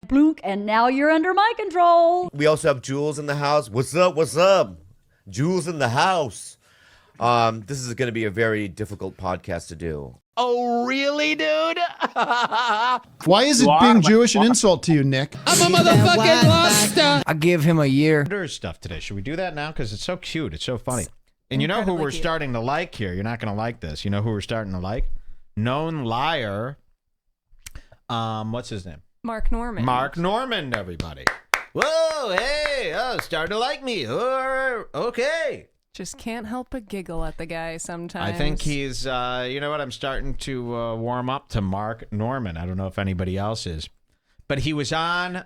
Blunk, and now you're under my control. We also have Jules in the house. What's up? What's up? Jules in the house. This is going to be a very difficult podcast to do. Oh, really, dude? Why is it being Jewish an insult to you, Nick? I'm a motherfucking loster. I give him a year. There's stuff today. Should we do that now? Because it's so cute. It's so funny. And you know who we're starting to like here? You're not going to like this. You know who we're starting to like? Known liar. What's his name? Mark Norman. Mark Norman, everybody. Whoa, hey, starting to like me. Okay. Just can't help but giggle at the guy sometimes. I think he's, you know what, I'm starting to warm up to Mark Norman. I don't know if anybody else is. But he was on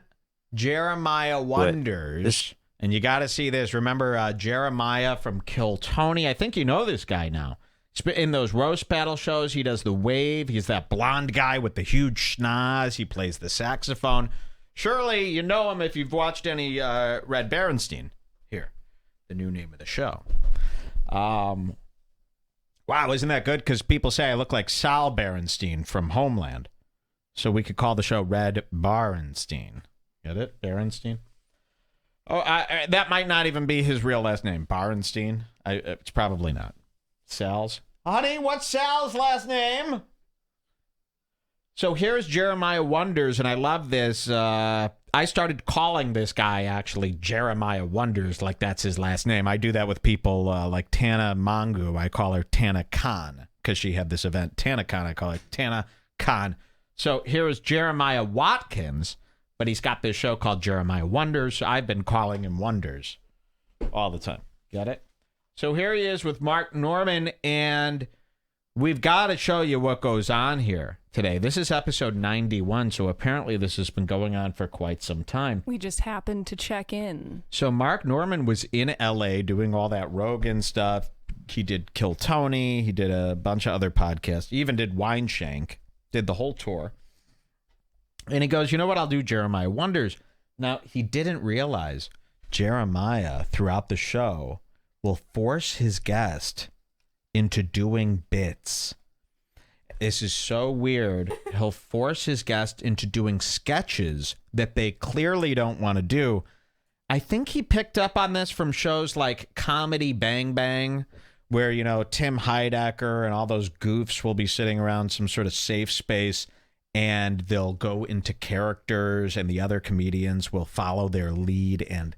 Jeremiah Wonders. And you got to see this. Remember Jeremiah from Kill Tony? I think you know this guy now. In those roast battle shows, he does the wave. He's that blonde guy with the huge schnoz. He plays the saxophone. Surely you know him if you've watched any Red Berenstein. Here, the new name of the show. Wow, isn't that good? Because people say I look like Sal Berenstein from Homeland. So we could call the show Red Berenstein. Get it? Berenstein? Oh, that might not even be his real last name. Berenstein? It's probably not. Sal's? Honey, what's Sal's last name? So here's Jeremiah Wonders, and I love this. I started calling this guy, actually, Jeremiah Wonders, like that's his last name. I do that with people like Tana Mongu. I call her Tana Khan, because she had this event. Tana Khan, I call her Tana Khan. So here is Jeremiah Watkins, but he's got this show called Jeremiah Wonders. I've been calling him Wonders all the time. Get it? So here he is with Mark Norman, and we've got to show you what goes on here today. This is episode 91, so apparently this has been going on for quite some time. We just happened to check in. So Mark Norman was in L.A. doing all that Rogan stuff. He did Kill Tony. He did a bunch of other podcasts. He even did Wine Shank, did the whole tour. And he goes, you know what, I'll do Jeremiah Wonders. Now, he didn't realize Jeremiah, throughout the show, will force his guest into doing bits. This is so weird. He'll force his guest into doing sketches that they clearly don't want to do. I think he picked up on this from shows like Comedy Bang Bang, where, you know, Tim Heidecker and all those goofs will be sitting around some sort of safe space, and they'll go into characters, and the other comedians will follow their lead, and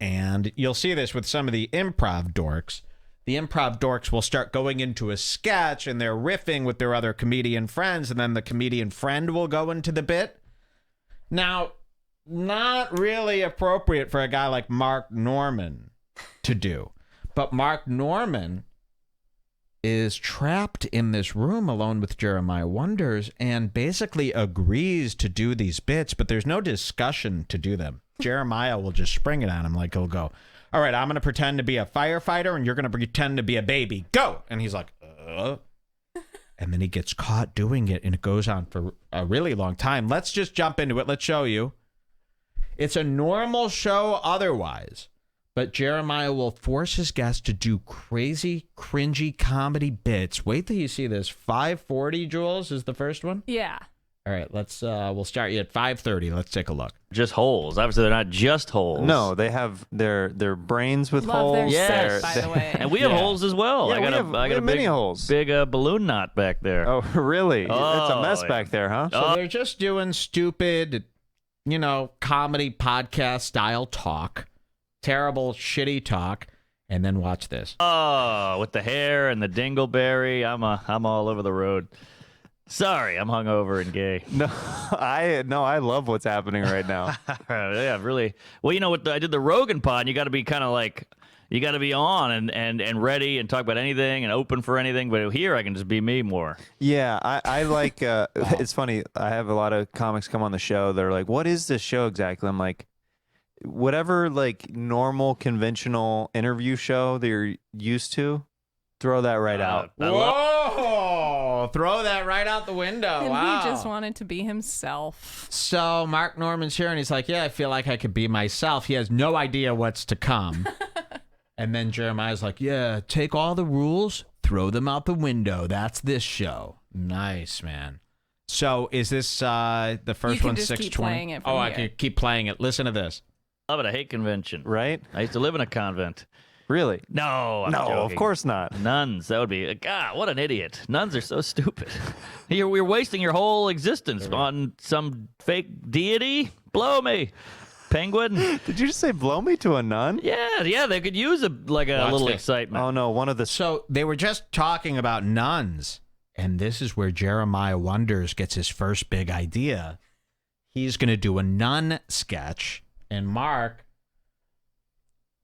and you'll see this with some of the improv dorks. The improv dorks will start going into a sketch, and they're riffing with their other comedian friends, and then the comedian friend will go into the bit. Now, not really appropriate for a guy like Mark Norman to do. But Mark Norman is trapped in this room alone with Jeremiah Wonders and basically agrees to do these bits, but there's no discussion to do them. Jeremiah will just spring it on him. Like, he'll go, all right, I'm going to pretend to be a firefighter, and you're going to pretend to be a baby. Go! And he's like, And then he gets caught doing it, and it goes on for a really long time. Let's just jump into it. Let's show you. It's a normal show otherwise, but Jeremiah will force his guests to do crazy, cringy comedy bits. Wait till you see this. 5:40, Jules, is the first one? Yeah. All right, we'll start you at 5:30. Let's take a look. Just holes. Obviously, they're not just holes. No, they have their brains with Love holes. their set, by the way. And we have holes as well. Yeah, I got we have a many big, holes. big balloon knot back there. Oh, really? Oh, It's a mess yeah. back there, huh? So they're just doing stupid, you know, comedy podcast style talk, terrible, shitty talk, and then watch this. Oh, with the hair and the dingleberry, I'm all over the road. Sorry, I'm hungover and gay. No, I love what's happening right now. Yeah, really. Well, you know what? I did the Rogan pod. You got to be kind of like, you got to be on and ready and talk about anything and open for anything. But here, I can just be me more. Yeah, I like. It's funny. I have a lot of comics come on the show. They're like, "What is this show exactly?" I'm like, whatever, like normal, conventional interview show that you're used to, throw that right out. Whoa! Throw that right out the window. And Wow. he just wanted to be himself. So Mark Norman's here, and he's like, yeah, I feel like I could be myself. He has no idea what's to come. And then Jeremiah's like, yeah, take all the rules, throw them out the window. That's this show. Nice, man. So is this the first can one just 620? keep playing it from I here. can keep playing it. Listen to this. Love it. I hate convention. Right? I used to live in a convent. Really? No, I'm No, joking. of course not. Nuns. That would be. God, what an idiot. Nuns are so stupid. You're wasting your whole existence on some fake deity. Blow me. Penguin. Did you just say blow me to a nun? Yeah. They could use a Watch little this. excitement. Oh no, one of the So they were just talking about nuns, and this is where Jeremiah Wonders gets his first big idea. He's going to do a nun sketch, and Mark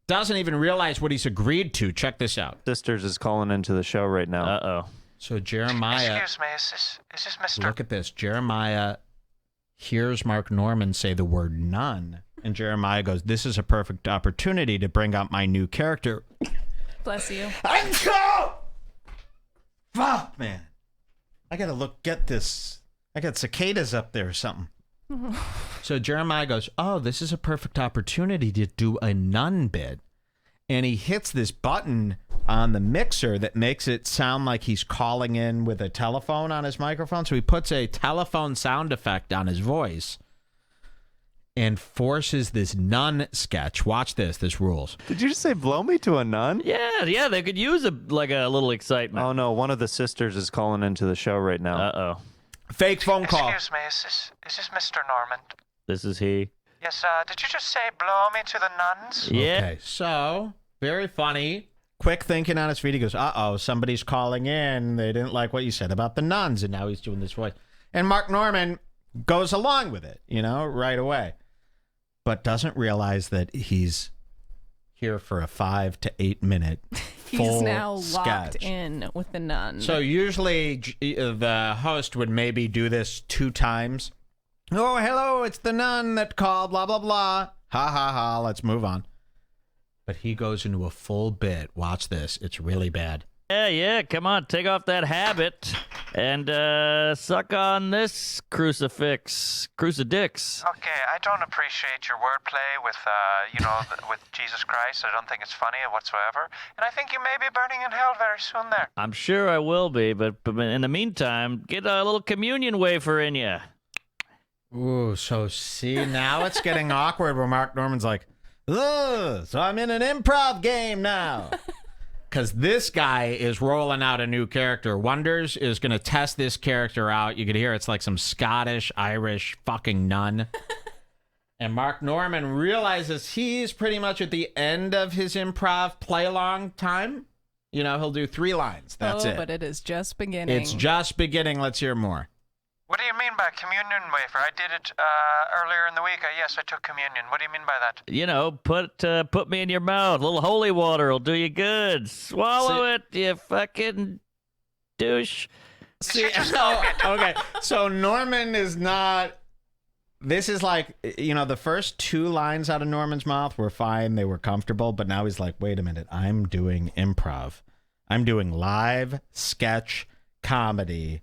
doesn't even realize what he's agreed to. Check this out. sisters is calling into the show right now. Uh-oh. So Jeremiah, Excuse me, is this Mr. look at this. Jeremiah hears Mark Norman say the word nun, and Jeremiah goes, "This is a perfect opportunity to bring out my new character." Bless you. Fuck, man. I gotta get this. I got cicadas up there or something. So Jeremiah goes, "Oh, this is a perfect opportunity to do a nun bit." And he hits this button on the mixer that makes it sound like he's calling in with a telephone on his microphone. So he puts a telephone sound effect on his voice and forces this nun sketch. Watch this. This rules. Did you just say blow me to a nun? Yeah. They could use a little excitement. Oh no, one of the sisters is calling into the show right now. Uh-oh. Fake phone call. Excuse me, is this Mr. Norman? This is he. Yes, did you just say blow me to the nuns? Yeah. Okay, so very funny. Quick thinking on his feet. He goes, "Uh-oh, somebody's calling in. They didn't like what you said about the nuns," and now he's doing this voice. And Mark Norman goes along with it, right away, but doesn't realize that he's here for a 5 to 8 minute He's full now locked sketch. in with the nun. So usually the host would maybe do this 2 times. "Oh, hello, it's the nun that called, blah, blah, blah. Ha, ha, ha, let's move on." But he goes into a full bit. Watch this. It's really bad. Yeah. Come on, take off that habit and suck on this crucifix. Crucidix. Okay, I don't appreciate your wordplay with, with Jesus Christ. I don't think it's funny whatsoever. And I think you may be burning in hell very soon there. I'm sure I will be, but in the meantime, get a little communion wafer in you. Ooh, so see, now it's getting awkward where Mark Norman's like, "Ugh, so I'm in an improv game now." Because this guy is rolling out a new character. Wonders is going to test this character out. You could hear it's like some Scottish, Irish fucking nun. And Mark Norman realizes he's pretty much at the end of his improv play-along time. He'll do 3 lines. That's it. But it is just beginning. It's just beginning. Let's hear more. What do you mean by communion wafer? I did it earlier in the week. Yes, I took communion. What do you mean by that? Put me in your mouth. A little holy water will do you good. Swallow it, you fucking douche. See, okay. So Norman is not. This is like, the first 2 lines out of Norman's mouth were fine. They were comfortable. But now he's like, wait a minute. I'm doing improv. I'm doing live sketch comedy.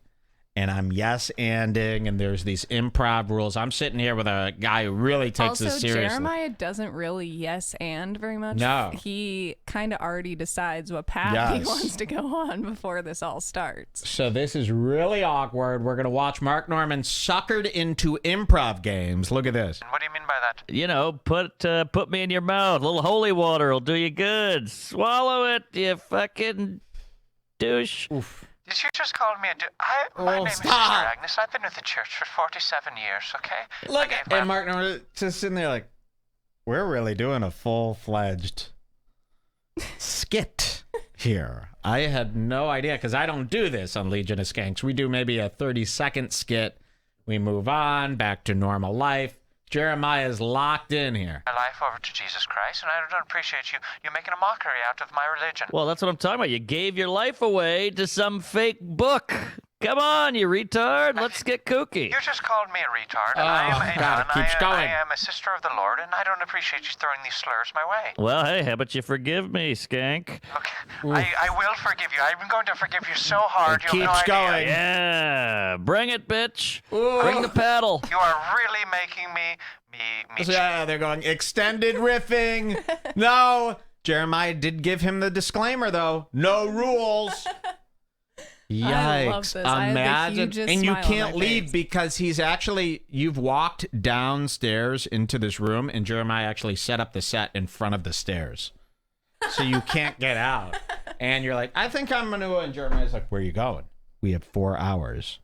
And I'm yes-anding, and there's these improv rules. I'm sitting here with a guy who really takes this seriously. Jeremiah doesn't really yes-and very much. No. He kind of already decides what path he wants to go on before this all starts. So this is really awkward. We're going to watch Mark Norman suckered into improv games. Look at this. What do you mean by that? Put me in your mouth. A little holy water will do you good. Swallow it, you fucking douche. Oof. Did you just call me my name is Sister stop. Agnes. I've been with the church for 47 years, okay? Look, I gave my- and Mark Norman just sitting there like, we're really doing a full-fledged skit here. I had no idea, because I don't do this on Legion of Skanks. We do maybe a 30-second skit. We move on, back to normal life. Jeremiah's locked in here. my life over to Jesus Christ, and I don't appreciate you making a mockery out of my religion. Well, that's what I'm talking about. You gave your life away to some fake book. Come on, you retard. Let's get kooky. You just called me a retard, and Oh, I am a God, it nun. keeps going. I am a sister of the Lord, and I don't appreciate you throwing these slurs my way. Well, hey, how about you forgive me, skank? Okay, I will forgive you. I'm going to forgive you so hard. It You have no keeps idea. going. Yeah, bring it, bitch. Bring the paddle. You are really making me Yeah, they're going extended riffing. No. Jeremiah did give him the disclaimer, though. No rules. Yikes. I love this. I had the Imagine. hugest And you smile on can't my leave face. because you've walked downstairs into this room, and Jeremiah actually set up the set in front of the stairs. So you can't get out. And you're like, I think I'm going to, and Jeremiah's like, where are you going? We have 4 hours.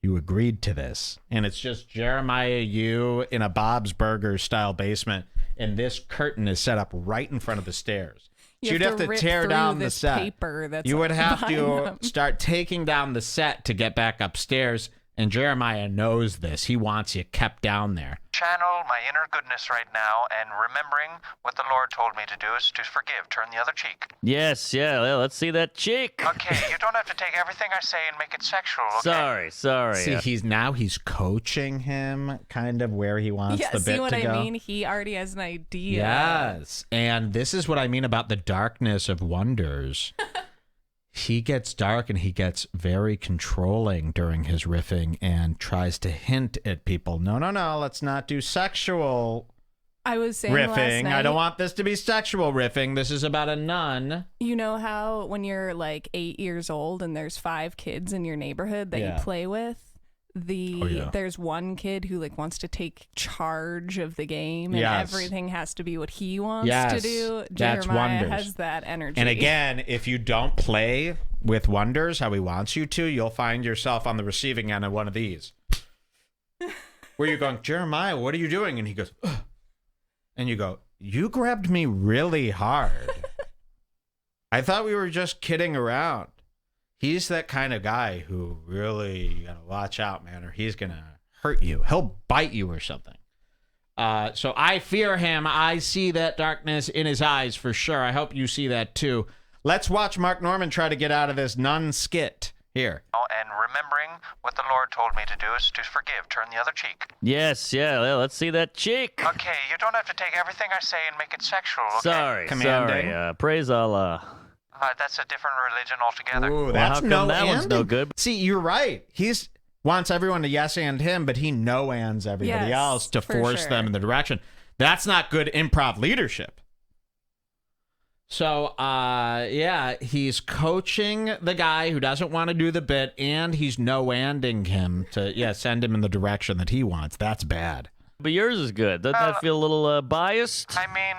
You agreed to this. And it's just Jeremiah, you in a Bob's Burgers style basement, and this curtain is set up right in front of the stairs. So you'd have to rip tear through down the this set. paper that's You would have behind to them. start taking down the set to get back upstairs. And Jeremiah knows this. He wants you kept down there. Channel my inner goodness right now, and remembering what the Lord told me to do is to forgive. Turn the other cheek. Yes, yeah, well, let's see that cheek. Okay, you don't have to take everything I say and make it sexual, okay? Sorry. See, he's coaching him kind of where he wants Yeah, the bit see what to I go. mean? He already has an idea. Yes. And this is what I mean about the darkness of Wonders. He gets dark and he gets very controlling during his riffing and tries to hint at people, no, let's not do sexual I was saying last riffing. night, I don't want this to be sexual riffing. This is about a nun. You know how when you're like 8 years old and there's 5 kids in your neighborhood that Yeah. you play with? Yeah. There's one kid who like wants to take charge of the game and Yes. everything has to be what he wants Yes, to do. that's Jeremiah Wonders. has that energy. And again, if you don't play with Wonders how he wants you to, you'll find yourself on the receiving end of one of these. Where you're going, Jeremiah, what are you doing? And he goes, ugh. And you go, you grabbed me really hard. I thought we were just kidding around. He's that kind of guy who really, you gotta watch out, man, or he's gonna hurt you. He'll bite you or something. So I fear him. I see that darkness in his eyes for sure. I hope you see that too. Let's watch Mark Norman try to get out of this nun skit here. And remembering what the Lord told me to do is to forgive. Turn the other cheek. Yes, yeah, well, let's see that cheek. Okay, you don't have to take everything I say and make it sexual, okay? Sorry. Praise Allah. That's a different religion altogether. Ooh, Well, that's how come no that one's no anding. good? See, you're right. He's wants everyone to yes and him, but he no ands everybody Yes, else to for force sure. them in the direction. That's not good improv leadership. So, yeah, he's coaching the guy who doesn't want to do the bit, and he's no-anding him to, send him in the direction that he wants. That's bad. But yours is good. Doesn't that feel a little biased? I mean,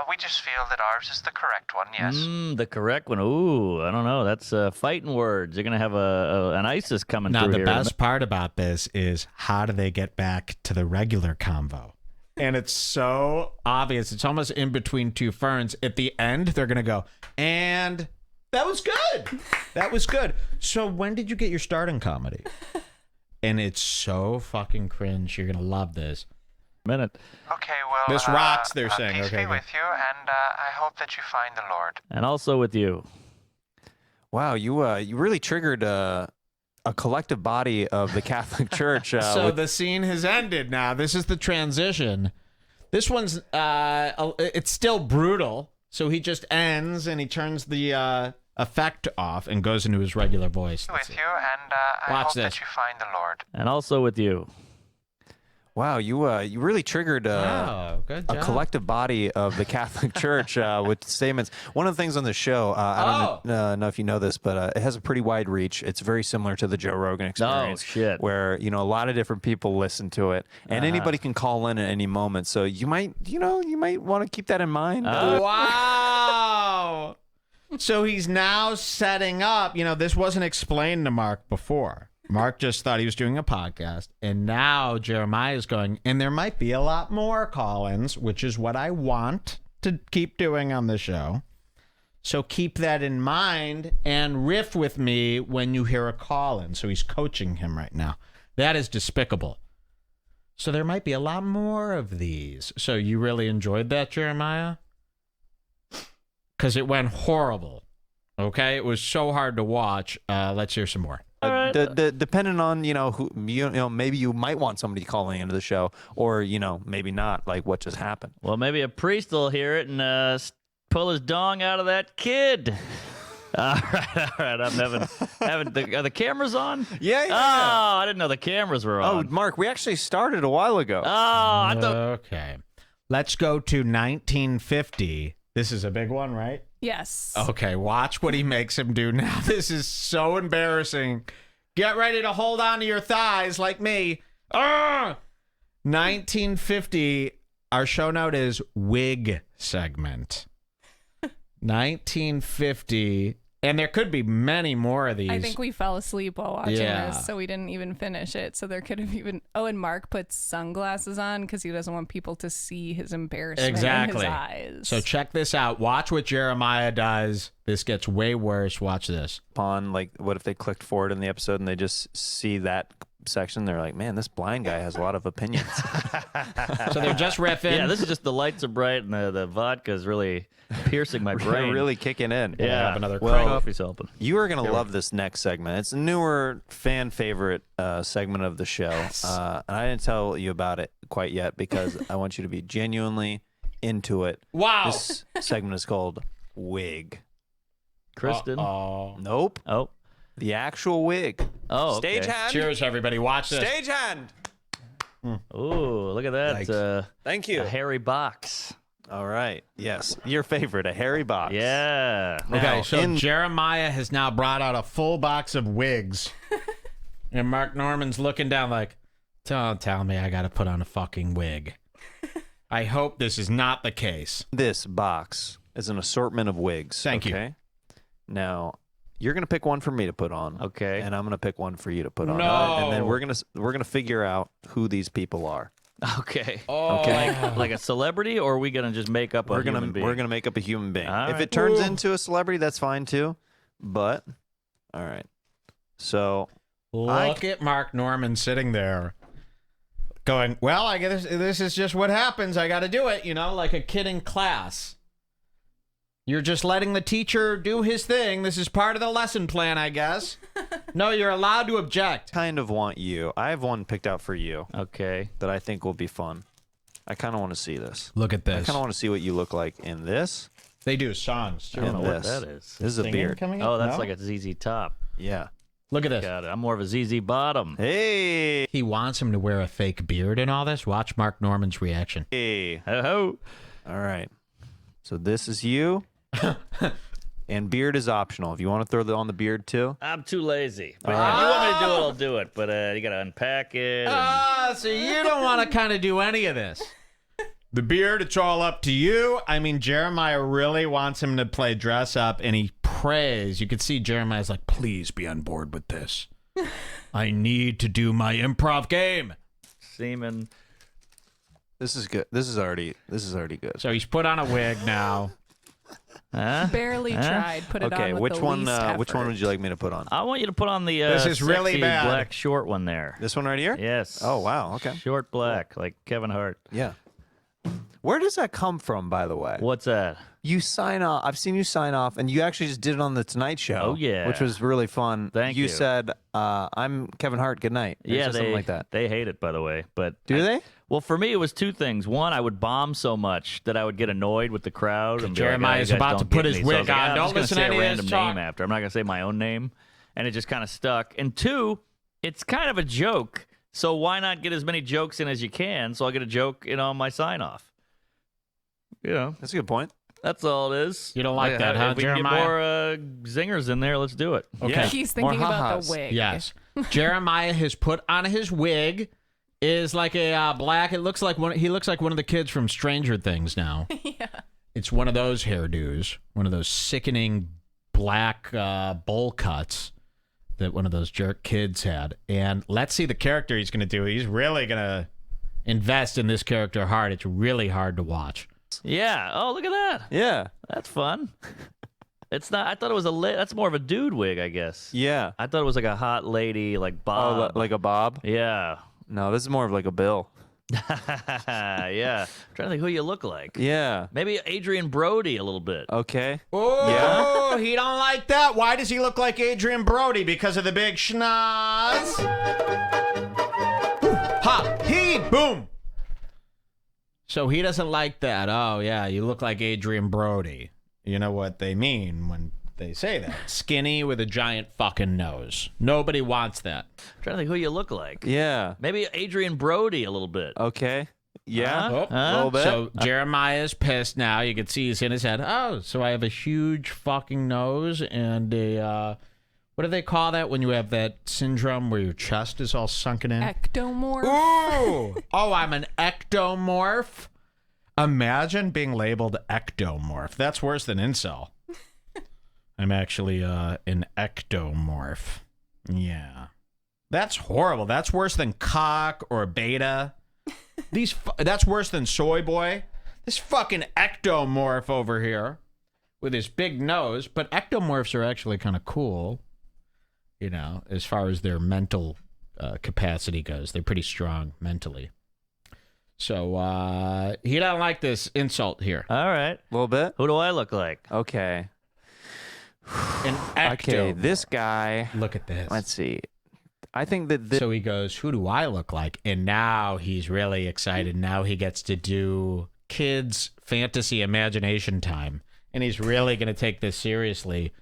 we just feel that ours is the correct one, yes. The correct one. Ooh, I don't know. That's fighting words. You're going to have an ISIS coming Now, through the here. best part about this is how do they get back to the regular convo? And it's so obvious. It's almost in between two ferns. At the end, they're going to go, and that was good. That was good. So when did you get your start in comedy? And it's so fucking cringe. You're going to love this. Minute. Okay, well, This rocks, they're saying. Peace Okay, be okay. with you, and I hope that you find the Lord. And also with you. Wow, you really triggered a collective body of the Catholic Church. So with- the scene has ended now. This is the transition. This one's, it's still brutal. So he just ends and he turns the effect off and goes into his regular voice. With you, and I Watch hope this. that you find the Lord. And also with you. wow, you really triggered Oh, good a job. collective body of the Catholic Church with statements. One of the things on the show, I don't know if you know this, but it has a pretty wide reach. It's very similar to the Joe Rogan Experience, shit. where a lot of different people listen to it, and anybody can call in at any moment. So you might want to keep that in mind. Wow. So he's now setting up, this wasn't explained to Mark before. Mark just thought he was doing a podcast, and now Jeremiah is going, and there might be a lot more call-ins, which is what I want to keep doing on the show. So keep that in mind and riff with me when you hear a call-in. So he's coaching him right now. That is despicable. So there might be a lot more of these. So you really enjoyed that, Jeremiah? Because it went horrible. Okay? It was so hard to watch. Let's hear some more. Depending on who maybe you might want somebody calling into the show, or maybe not, like what just happened. Well, maybe a priest will hear it and pull his dong out of that kid. All right. I'm having are the cameras on? Yeah. Oh, I didn't know the cameras were Oh, on. Mark, we actually started a while ago. Oh, I thought. Okay. Let's go to 1950. This is a big one, right? Yes. Okay, watch what he makes him do now. This is so embarrassing. Get ready to hold on to your thighs like me. 1950, our show note is wig segment. 1950, and there could be many more of these. I think we fell asleep while watching Yeah. this, so we didn't even finish it. So there could have even... Oh, and Mark puts sunglasses on because he doesn't want people to see his embarrassment Exactly. in his eyes. So check this out. Watch what Jeremiah does. This gets way worse. Watch this. Upon, like, what if they clicked forward in the episode and they just see that section? They're like, man, this blind guy has a lot of opinions. So they're just riffing. Yeah, this is just the lights are bright and the vodka is really piercing my brain. Really kicking in. Yeah. Have another Well, Coffee's helping. You are going to love this next segment. It's a newer fan favorite segment of the show. And I didn't tell you about it quite yet because I want you to be genuinely into it. Wow. This segment is called Wig. Kristen. Nope. Oh. The actual wig. Oh, okay. Stagehand. Cheers, everybody. Watch this. Stagehand. Ooh, look at that. Thanks. Thank you. A hairy box. All right. Yes. Your favorite, a hairy box. Yeah. Okay, Now, so Jeremiah has now brought out a full box of wigs. And Mark Norman's looking down like, don't tell me I got to put on a fucking wig. I hope this is not the case. This box is an assortment of wigs. Thank you. Okay. Now, you're gonna pick one for me to put on. Okay. And I'm gonna pick one for you to put on. No. And then we're gonna figure out who these people are. Okay. Oh. Okay. Like a celebrity, or are we gonna just make up a We're human being? gonna make up a human being. All If right. it turns Ooh. into a celebrity, that's fine too. But all right. So Look at Mark Norman sitting there going, well, I guess this is just what happens. I got to do it, like a kid in class. You're just letting the teacher do his thing. This is part of the lesson plan, I guess. No, you're allowed to object. kind of want you. I have one picked out for you Okay. that I think will be fun. I kind of want to see this. Look at I this. kind of want to see what you look like in this. They do songs, too. I don't And know what this. that is. This is a Singing beard. coming up? Oh, that's No? like a ZZ Top. Yeah. Look at this. Got it. I'm more of a ZZ Bottom. Hey. He wants him to wear a fake beard and all this. Watch Mark Norman's reaction. Hey. Ho ho. All right. So this is you. And beard is optional. If you want to throw on the beard too. I'm too lazy. But All if right. you want me to do it, I'll do it. But you gotta unpack it. So you don't want to kind of do any of this. The beard, it's all up to you. I mean, Jeremiah really wants him to play dress up, and he prays. You can see Jeremiah's like, please be on board with this. I need to do my improv game. Semen. This is good. This is already good. So he's put on a wig now. Huh? Barely tried. Put it Okay, on with which the one? least Which one effort. would you like me to put on? I want you to put on the This is really sexy bad. black short one there. This one right here? Yes. Oh wow. Okay. Short black, like Kevin Hart. Yeah. Where does that come from, by the way? What's that? You sign off. I've seen you sign off, and you actually just did it on the Tonight Show. Oh, yeah. which was really fun. Thank you. you. said, "I'm Kevin Hart. Good night." Or Yeah, something like that. They hate it, by the way. But Do they? Well, for me, it was two things. One, I would bomb so much that I would get annoyed with the crowd. And be Jeremiah's like, "Oh, you guys about to don't put get his me." So I wig was like, on. I'm Don't just gonna listen say to any a of random this name talk. after. I'm not going to say my own name. And it just kind of stuck. And two, it's kind of a joke. So why not get as many jokes in as you can? So I'll get a joke on my sign-off. That's a good point. That's all it is. You don't like that, huh, If we can get Jeremiah? more zingers in there, let's do it. Okay. Yeah. He's thinking More about ha-has. the wig. Yes. Jeremiah has put on his wig. Is like a black. It looks like one. He looks like one of the kids from Stranger Things now. Yeah. It's one of those hairdos, one of those sickening black bowl cuts that one of those jerk kids had. And let's see the character he's going to do. He's really going to invest in this character hard. It's really hard to watch. Yeah. Oh, look at that. Yeah. That's fun. It's not. I thought it was that's more of a dude wig, I guess. Yeah. I thought it was like a hot lady, like Bob. Oh, like a bob? Yeah. No, this is more of like a bill. Yeah. I'm trying to think who you look like. Yeah. Maybe Adrian Brody a little bit. Okay. Oh, he don't like that. Why does he look like Adrian Brody? Because of the big schnoz? Ha! He! Boom! So he doesn't like that. Oh, yeah, you look like Adrian Brody. You know what they mean when they say that. Skinny with a giant fucking nose. Nobody wants that. I'm trying to think who you look like. Yeah. Maybe Adrian Brody a little bit. Okay. Yeah, Oh, a little bit. So Jeremiah's pissed now. You can see he's in his head. Oh, so I have a huge fucking nose and a, what do they call that when you have that syndrome where your chest is all sunken in? Ectomorph. Ooh! Oh, I'm an ectomorph? Imagine being labeled ectomorph. That's worse than incel. I'm actually an ectomorph. Yeah. That's horrible. That's worse than cock or beta. That's worse than soy boy. This fucking ectomorph over here with his big nose. But ectomorphs are actually kind of cool, you know, as far as their mental capacity goes. They're pretty strong mentally. So he doesn't like this insult here. All right. A little bit. Who do I look like? Okay. An ectomorph. Okay, this guy. Look at this. Let's see. I think that this. So he goes, who do I look like? And now he's really excited. Now he gets to do kids' fantasy imagination time. And he's really going to take this seriously,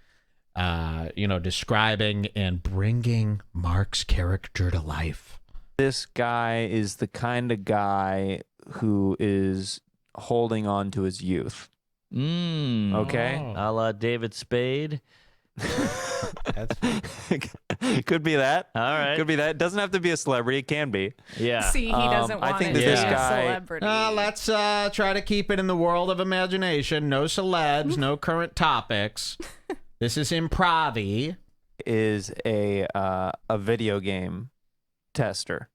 you know, describing and bringing Mark's character to life. This guy is the kind of guy who is holding on to his youth. Okay? A la David Spade. That's Could be that. All right. Could be that. Doesn't have to be a celebrity. It can be. Yeah. See, he doesn't I want think it that to this be a guy- celebrity. let's try to keep it in the world of imagination. No celebs, no current topics. This is improv-y. Is a video game tester.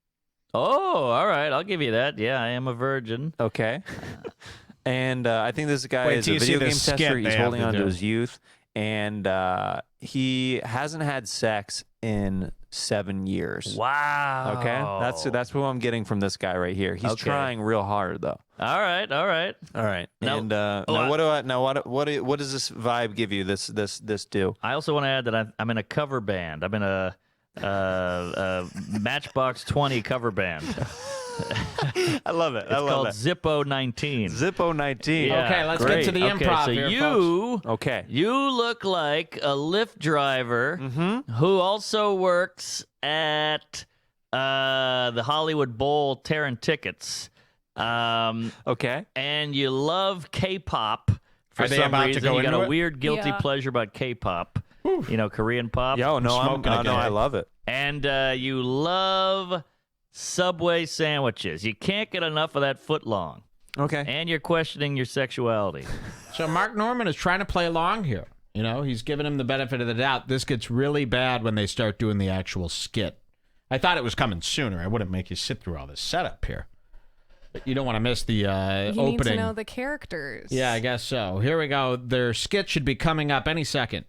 Oh, all right. I'll give you that. Yeah, I am a virgin. Okay. And I think this guy Wait is till a you see video the game skit tester. they He's have holding to on to do. his youth. And he hasn't had sex in 7 years. Wow. Okay, that's what I'm getting from this guy right here. He's Okay. trying real hard though. All right. All right. All right, Now- and oh, what does this vibe give you? This do? I also want to add that I'm in a cover band. I'm in a Matchbox 20 cover band. I love it. It's called Zippo 19. Zippo 19. Yeah, Okay, let's great. get to the improv so here, you folks. Okay. you look like a Lyft driver who also works at the Hollywood Bowl tearing tickets. Okay. And you love K-pop for Are they some about to reason. go You got into a it? weird guilty Yeah. pleasure about K-pop. You know, Korean pop. Yo, no, smoking no, again. I love it. And you love Subway sandwiches. You can't get enough of that foot long. Okay. And you're questioning your sexuality. So Mark Norman is trying to play along here. You know, he's giving him the benefit of the doubt. This gets really bad when they start doing the actual skit. I thought it was coming sooner. I wouldn't make you sit through all this setup here. But you don't want to miss the You opening. need to know the characters. Yeah, I guess so. Here we go. Their skit should be coming up any second.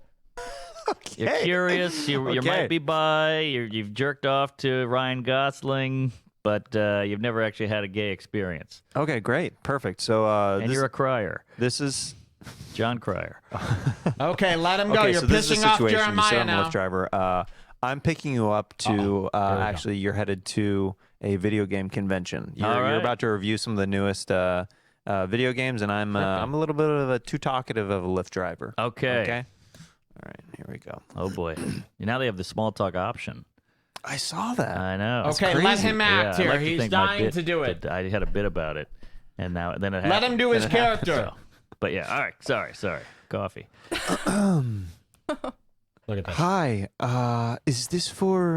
You're curious. You Okay. might be bi. You've jerked off to Ryan Gosling, but you've never actually had a gay experience. Okay, great. Perfect. So And you're a crier. this is John Cryer. Okay, let him go. okay, You're so this is pissing a off situation. Jeremiah So I'm a now. Lyft driver. I'm picking you up to Here we go. actually you're headed to a video game convention. All You're right. about to review some of the newest video games, and I'm a little bit of a too talkative of a Lyft driver. Okay. Okay. All right, here we go. Oh boy. Now they have the small talk option. I saw that. I know. Okay, let him act Yeah, I here. like to He's think my dying bit- to do it. that I had a bit about it, and then it happened. Let him do his character. But yeah, all right. Sorry. Coffee. Look at that. Hi. Is this for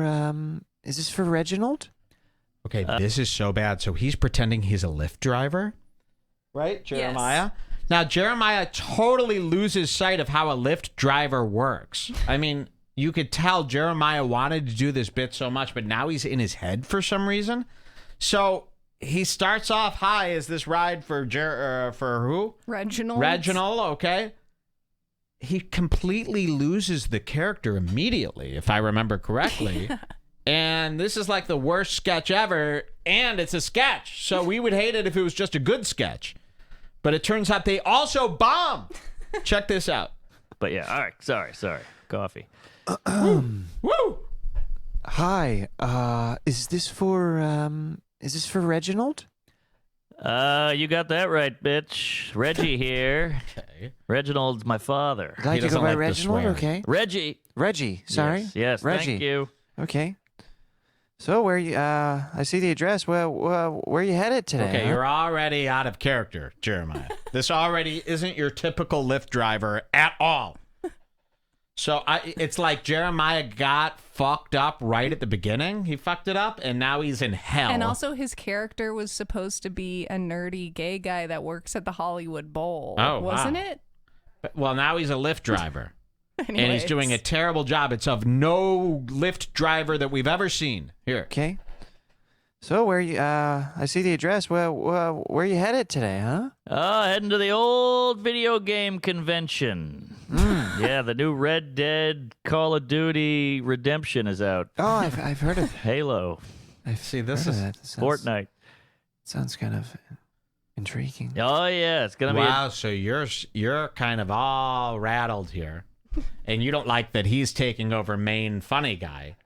Reginald? Okay, this is so bad. So he's pretending he's a Lyft driver, right, Jeremiah? Now, Jeremiah totally loses sight of how a Lyft driver works. I mean, you could tell Jeremiah wanted to do this bit so much, but now he's in his head for some reason. So he starts off, hi, is this ride for who? Reginald. Reginald, okay. He completely loses the character immediately, if I remember correctly. And this is like the worst sketch ever, and it's a sketch. So we would hate it if it was just a good sketch. But it turns out they also bombed. Check this out. But yeah, all right. Sorry. Coffee. Woo! Hi. Is this for Reginald? You got that right, bitch. Reggie here. Okay. Reginald's my father. I'd like to doesn't go by like the Reginald. swearing. Okay. Reggie. Reggie. Sorry. Yes. Reggie. Thank you. Okay. So where you? I see the address. Well, where you headed today? Okay, huh? you're already out of character, Jeremiah. This already isn't your typical Lyft driver at all. So it's like Jeremiah got fucked up right at the beginning. He fucked it up, and now he's in hell. And also, his character was supposed to be a nerdy gay guy that works at the Hollywood Bowl. Oh, wasn't wow. it? Well, now he's a Lyft driver. And he's Anyways. doing a terrible job. It's of no Lyft driver that we've ever seen. Here. Okay. So where you? I see the address. Well, where you headed today, huh? Heading to the old video game convention. Yeah, the new Red Dead Call of Duty Redemption is out. Oh, I've heard of Halo, See, this heard of is that. Sounds, Fortnite. Sounds kind of intriguing. Oh yeah, it's gonna wow. So you're kind of all rattled here, and you don't like that he's taking over main funny guy,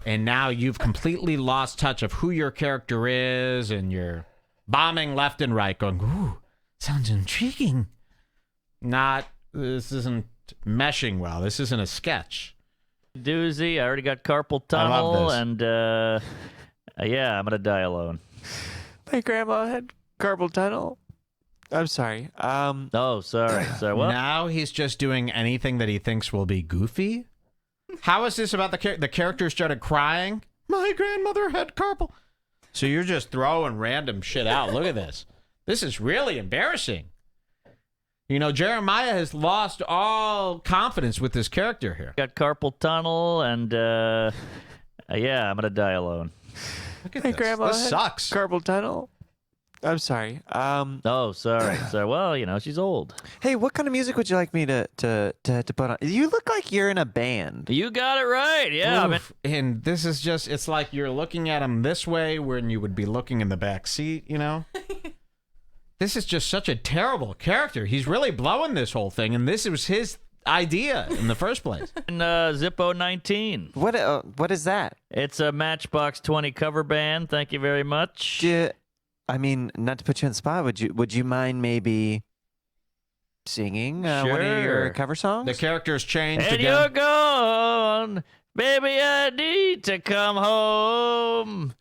and now you've completely lost touch of who your character is, and you're bombing left and right, going, "Ooh, sounds intriguing." This isn't meshing well. This isn't a sketch. be a doozy. I already got carpal I love tunnel, this. and yeah, I'm gonna die alone. My grandma had carpal tunnel. I'm sorry. Oh, sorry. So what? Now he's just doing anything that he thinks will be goofy. How is this about the character started crying? My grandmother had carpal. So you're just throwing random shit out. Look at this. This is really embarrassing. You know, Jeremiah has lost all confidence with this character here. Got carpal tunnel, and yeah, I'm gonna die alone. Look at My this. grandma This had sucks. carpal tunnel. I'm sorry. Oh, sorry. So well, you know, she's old. Hey, what kind of music would you like me to put on? You look like you're in a band. You got it right. Yeah, I mean, Oof. And this is just, it's like you're looking at him this way when you would be looking in the back seat, you know? This is just such a terrible character. He's really blowing this whole thing, and this was his idea in the first place. Zippo 19. What is that? It's a Matchbox 20 cover band. Thank you very much. I mean, not to put you on the spot, would you mind maybe singing one of your Sure. cover songs? The character's changed And again. you're gone, baby. I need to come home.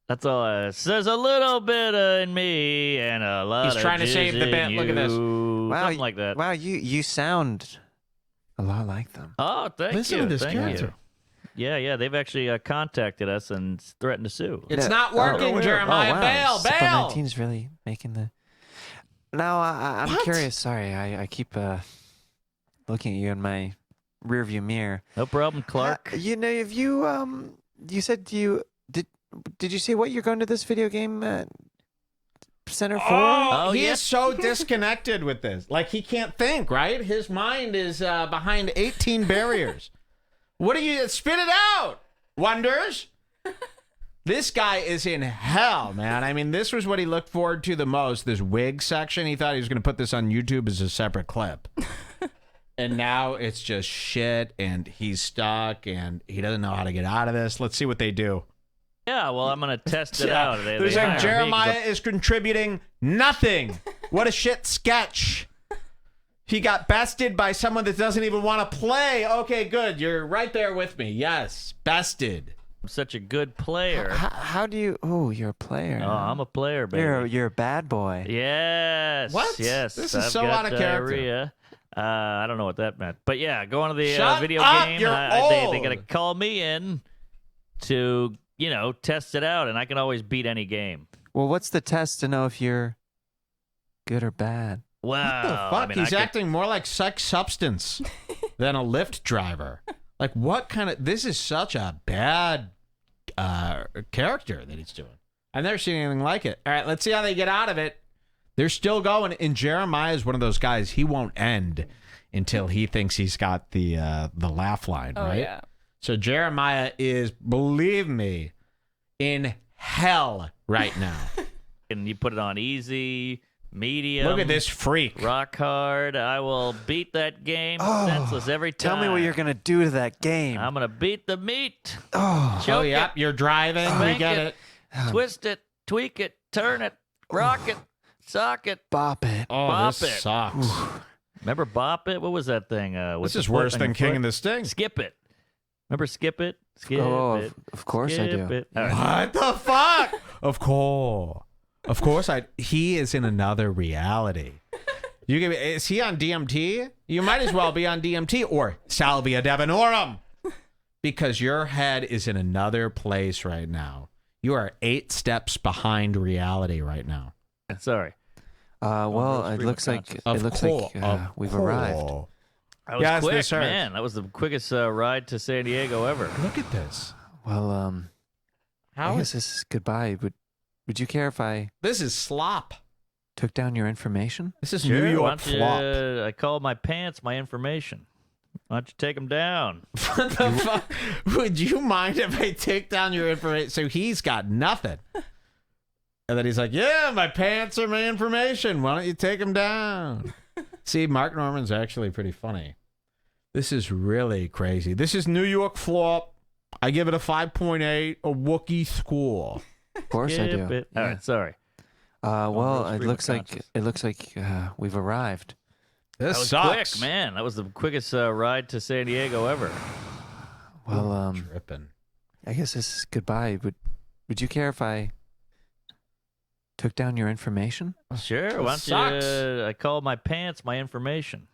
That's all. There's a little bit in me and a lot. He's of trying to save the jizz in band. Look at this. you. Something like that. Wow, you sound a lot like them. Oh, thank Listen you. to this Thank character. you. Yeah. They've actually contacted us and threatened to sue. It's Yeah. not working, Oh, Jeremiah. wow. Bail, Zippo bail. 19 is really making the. Now I'm What? curious. Sorry, I keep looking at you in my rearview mirror. No problem, Clark. You know, if you said did you say what you're going to this video game center for? Oh, he yeah. is so disconnected with this. Like, he can't think, right? His mind is behind 18 barriers. What do you... Spit it out, Wonders. This guy is in hell, man. I mean, this was what he looked forward to the most, this wig section. He thought he was going to put this on YouTube as a separate clip. And now it's just shit, and he's stuck, and he doesn't know how to get out of this. Let's see what they do. Yeah, well, I'm going to test it out. They There's hire like me Jeremiah 'cause is contributing nothing. What a shit sketch. He got bested by someone that doesn't even want to play. Okay, good. You're right there with me. Yes, bested. I'm such a good player. How do you? Oh, you're a player. Oh, I'm a player, baby. You're a bad boy. Yes. What? Yes. This is I've so got out of character. diarrhea. I don't know what that meant, but yeah, going to the Shut video up, game. you're They old. gotta call me in to test it out, and I can always beat any game. Well, what's the test to know if you're good or bad? Wow. What the fuck? I mean, He's I could- acting more like sex substance than a Lyft driver. Like, what kind of... This is such a bad character that he's doing. I've never seen anything like it. All right, let's see how they get out of it. They're still going, and Jeremiah is one of those guys. He won't end until he thinks he's got the laugh line, Oh, right? yeah. So Jeremiah is, believe me, in hell right now. And you put it on easy, medium. Look at this freak. Rock hard. I will beat that game senseless every time. Tell me what you're gonna do to that game. I'm gonna beat the meat. Oh, Oh, Choke yep, you're driving. We Spank get it. it. Twist it, tweak it, turn it, rock it, sock it, bop it. Oh, Bop this it. sucks. Remember Bop It? What was that thing? With This the is foot worse on than your King foot? and the Sting. Skip it. Remember Skip It? Skip Oh, It. of course I Skip do. It. All right. What the fuck? Of course. He is in another reality. Is he on DMT? You might as well be on DMT or Salvia Divinorum, because your head is in another place right now. You are 8 steps behind reality right now. Sorry. Well, it stream looks of like consciousness. we've arrived. That was Yes, quick, this hurts. man. That was the quickest ride to San Diego ever. Look at this. Well, How I guess is this is goodbye. Would you care if I this? Is slop. took down your information? This is Sure, New why York don't you- flop. I call my pants my information. Why don't you take them down? What the fuck? Would you mind if I take down your information? So he's got nothing. And then he's like, yeah, my pants are my information. Why don't you take them down? See, Mark Norman's actually pretty funny. This is really crazy. This is New York flop. I give it a 5.8, a Wookiee score. Of course I Skip do. it. All Yeah. right, sorry. Well, real it stream looks of like consciousness. we've arrived. This That was sucks. quick, man. That was the quickest ride to San Diego ever. Well, Tripping. I guess this is goodbye. Would you care if I took down your information? Sure. Why don't sucks. you? I call my pants my information.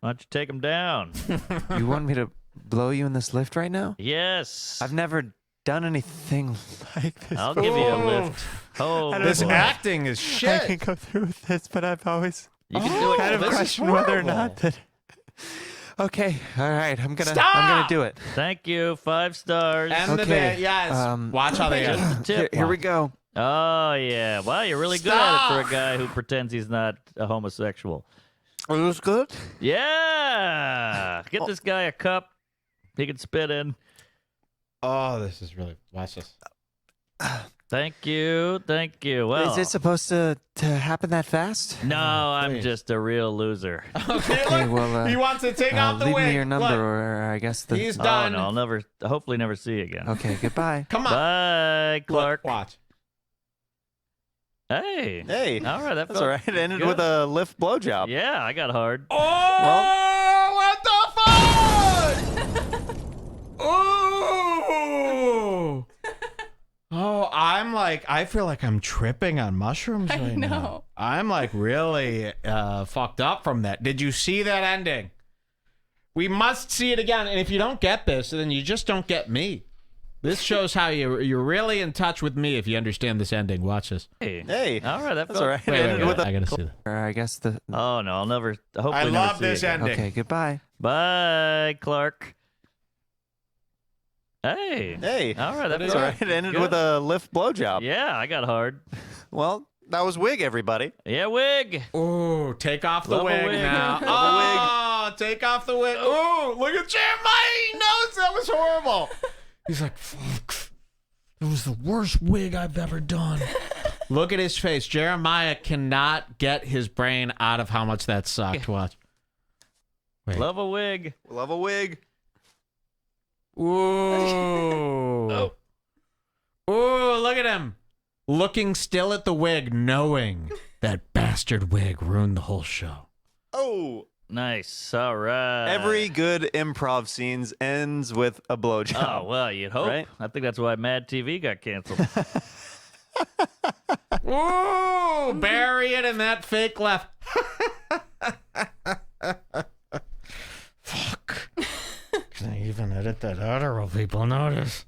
Why don't you take them down? You want me to blow you in this lift right now? Yes. I've never done anything like this. I'll give you a Ooh. lift. Oh, This boy. acting is I can shit. go through with this, but I've always You can do it. kind of this is questioned whether or horrible. not that. Okay, all right, I'm gonna do it. Thank you. 5 stars. And the Okay, band, yes. Watch how they Just end. a tip. Here we go. Oh yeah. Wow, you're really good at it for a guy who pretends he's not a homosexual. It was good. Yeah. Get this guy a cup. He can spit in. Oh, this is really. Watch this. Thank you. Thank you. Well, Is it supposed to happen that fast? no, I'm please. just a real loser. Okay, Okay, look. well, He wants to take off the leave wig. me your number, Look, or I guess the. he's Oh done. no, I'll hopefully never see you again. Okay, goodbye. Come on. Bye, Look, Clark. watch. Hey. Hey, All right, that that's felt all right. It ended good. with a lift blowjob. Yeah, I got hard. Oh, what the fuck? Ooh. Oh, I feel like I'm tripping on mushrooms I right now. know. I'm like really fucked up from that. Did you see that ending? We must see it again. And if you don't get this, then you just don't get me. This shows how you're really in touch with me if you understand this ending. Watch this. Hey. Hey, All right, that that's felt all right. Wait, It wait, ended wait, with I a. gotta see that. Or I guess the. Oh no, I'll never. Hopefully, I never love see you this again. ending. Okay, goodbye. Bye, Clark. Hey. Hey, All right, that that's felt all right. It ended good. with a lift blowjob. Yeah, I got hard. Well, that was wig, everybody. Yeah, wig. Ooh, take off the Love a wig, wig. now. Love Oh, take off the wig. Ooh, look at Jeremiah. He knows that was horrible. He's like, fuck. It was the worst wig I've ever done. Look at his face. Jeremiah cannot get his brain out of how much that sucked. Watch. Wait. Love a wig. Love a wig. Ooh. Ooh, look at him. Looking still at the wig, knowing that bastard wig ruined the whole show. Oh. Nice. All right. Every good improv scenes ends with a blowjob. Oh well, you'd hope. Right? I think that's why Mad TV got canceled. Ooh, bury it in that fake left. Fuck. Can I even edit that out or will people notice?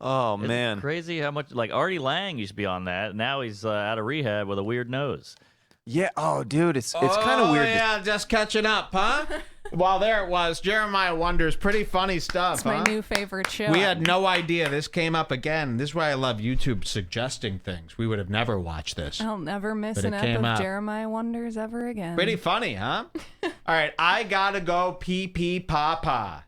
Oh Isn't it man. crazy how much like Artie Lang used to be on that. Now he's out of rehab with a weird nose. Yeah. Oh, dude, it's kind of weird. Yeah, just catching up, huh? Well, there it was. Jeremiah Wonders. Pretty funny stuff, It's my huh? new favorite show. We had no idea this came up again. This is why I love YouTube suggesting things. We would have never watched this. I'll never miss But an it ep came of up. Jeremiah Wonders ever again. Pretty funny, huh? All right, I gotta go pee pee papa.